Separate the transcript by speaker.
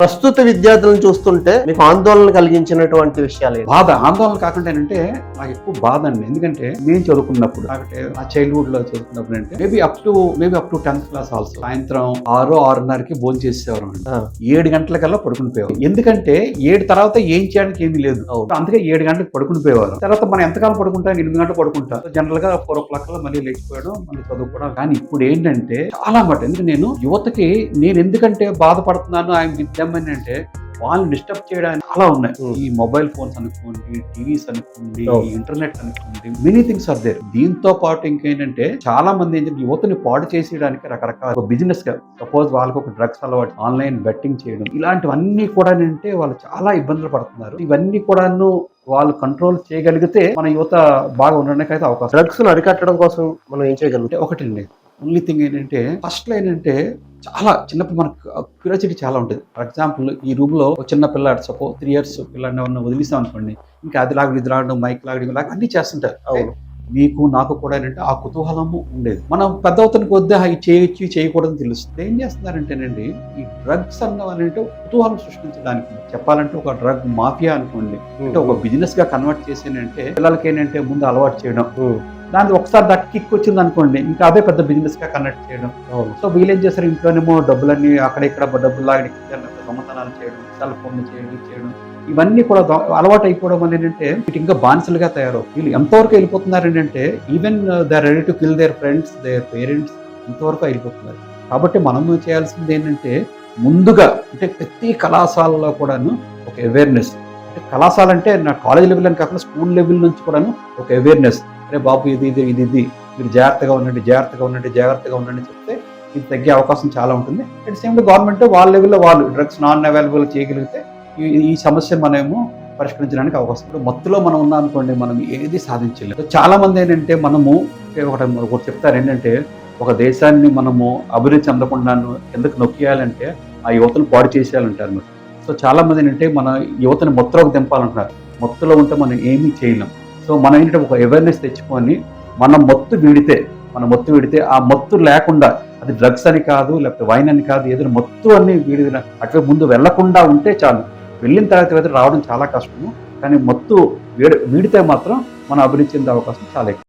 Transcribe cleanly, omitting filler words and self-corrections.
Speaker 1: ప్రస్తుత విద్యార్థులను చూస్తుంటే మీకు ఆందోళన కలిగించినటువంటి విషయాలు ఏంటి?
Speaker 2: ఆందోళన కాకుండా ఏంటంటే నాకు ఎక్కువ బాధ అండి. ఎందుకంటే నేను చదువుకున్నప్పుడు కాబట్టి ఆ చైల్డ్హుడ్ లో చదువుకున్నప్పుడు అంటే maybe up to 10th class also సాయంత్రం 6:30కి భోజనం చేసేవారు. 7 గంటలకల్లా పడుకుని పోయేవారు. ఎందుకంటే 7 తర్వాత ఏం చేయడానికి ఏమీ లేదు. అందుకే 7 గంటలకు పడుకుని పోయేవారు. తర్వాత మనం ఎంతకాలం పడుకుంటాం? 8 గంటలు పడుకుంటాం. జనరల్ గా 4 o'clock కల్లా మళ్ళీ లేచిపోవడం, మళ్ళీ చదువుకోవడం. కానీ ఇప్పుడు ఏంటంటే చాలా మాట ఎందుకంటే యువతకి నేను ఎందుకంటే బాధపడుతున్నాను ఆయన విద్యామని అంటే వాళ్ళని డిస్టర్బ్ చేయడానికి చాలా ఉన్నాయి. ఈ మొబైల్ ఫోన్స్ అనుకోండి, టీవీస్ అనుకోండి, ఇంటర్నెట్ అనుకోండి, మెనీ థింగ్స్ ఆర్ దేర్. దీంతో పాటు ఇంకేంటంటే చాలా మంది ఏంటంటే యువతని పాడు చేసేయడానికి రకరకాల బిజినెస్ గా సపోజ్ వాళ్ళకి ఒక డ్రగ్స్ అలవాటు, ఆన్లైన్ బెట్టింగ్ చేయడం, ఇలాంటివన్నీ కూడా అంటే వాళ్ళు చాలా ఇబ్బందులు పడుతున్నారు. ఇవన్నీ కూడాను వాళ్ళు కంట్రోల్ చేయగలిగితే మన యువత బాగా ఉండడానికి అయితే అవకాశం.
Speaker 1: డ్రగ్స్ ను అరికట్టడం కోసం మనం ఏం చేయగలుగుతాం?
Speaker 2: ఒకటండి, ఓన్లీ థింగ్ ఏంటంటే ఫస్ట్ లో ఏంటంటే చాలా చిన్నప్పుడు మనకు క్యూరియాసిటీ చాలా ఉంటుంది. ఫర్ ఎగ్జాంపుల్ ఈ రూమ్ లో ఒక చిన్న పిల్లాడు సపోజ్ 3 years పిల్లాడిని ఎవరన్నా వదిలిస్తాం అనుకోండి, ఇంకా అది లాగడం ఇది లాగడం మైక్ లాగడం లాగా అన్ని చేస్తుంటారు.
Speaker 1: అవును,
Speaker 2: మీకు నాకు కూడా ఏంటంటే ఆ కుతూహలము ఉండేది. మనం పెద్ద అవుతున్న కొద్ది అవి చేయొచ్చు చేయకూడదని తెలుస్తుంది. ఏం చేస్తున్నారంటేనండి ఈ డ్రగ్స్ అన్నవారంటే కుతూహలం సృష్టించడానికి చెప్పాలంటే ఒక డ్రగ్ మాఫియా అనుకోండి, అంటే ఒక బిజినెస్ గా కన్వర్ట్ చేసేనంటే పిల్లలకి ఏంటంటే ముందు అలవాటు చేయడం, దానికి ఒకసారి దట్ కిక్ వచ్చింది అనుకోండి ఇంకా అదే పెద్ద బిజినెస్ గా కన్వర్ట్ చేయడం. సో వీళ్ళేం చేస్తారు, ఇంట్లోనేమో డబ్బులన్నీ అక్కడ ఇక్కడ డబ్బులు లాగడి దొంగతనాలు చేయడం, సెల్ ఫోన్లు చేయడం, ఇవన్నీ కూడా అలవాటు అయిపోవడం వల్ల ఏంటంటే వీటి ఇంకా బానిసలుగా తయారవు. వీళ్ళు ఎంతవరకు వెళ్ళిపోతున్నారు ఏంటంటే even they are ready to kill their friends, their parents, ఇంతవరకు వెళ్ళిపోతున్నారు. కాబట్టి మనం చేయాల్సింది ఏంటంటే ముందుగా అంటే ప్రతి కళాశాలలో కూడాను ఒక అవేర్నెస్, అంటే కళాశాల అంటే నా కాలేజ్ లెవెల్ అని కాకుండా స్కూల్ లెవెల్ నుంచి కూడాను ఒక అవేర్నెస్. అరే బాబు ఇది మీరు జాగ్రత్తగా ఉండండి చెప్తే ఇది తగ్గే అవకాశం చాలా ఉంటుంది. అట్ సేమ్ టైం గవర్నమెంట్ వాళ్ళ లెవెల్లో వాళ్ళు డ్రగ్స్ నాన్ అవైలబుల్ చేయగలిగితే ఈ సమస్యను మనము పరిష్కరించడానికి అవకాశం. ఇప్పుడు మత్తులో మనం ఉన్నాం అనుకోండి, మనం ఏది సాధించలేదు. చాలా మంది ఏంటంటే మనము ఒకటి చెప్తారు ఏంటంటే ఒక దేశాన్ని మనము అభివృద్ధి చెందకుండా ఎందుకు నొక్కియాలంటే ఆ యువతను పాడు చేసేయాలంటారు అన్నమాట. సో చాలా మంది ఏంటంటే మన యువతను మొత్తులోకి దింపాలంటున్నారు. మొత్తులో ఉంటే మనం ఏమీ చేయలేం. సో మనం ఏంటంటే ఒక అవేర్నెస్ తెచ్చుకొని మనం మొత్తు వీడితే ఆ మొత్తు లేకుండా అది డ్రగ్స్ అని కాదు, లేకపోతే వైన్ అని కాదు, ఏదైనా మొత్తు అన్ని అటువైపు ముందు వెళ్లకుండా ఉంటే చాలు. వెళ్ళిన తర్వాత రావడం చాలా కష్టము, కానీ మొత్తు వీడితే మాత్రం మనం అభివృద్ధి చెందే అవకాశం చాలా ఎక్కువ.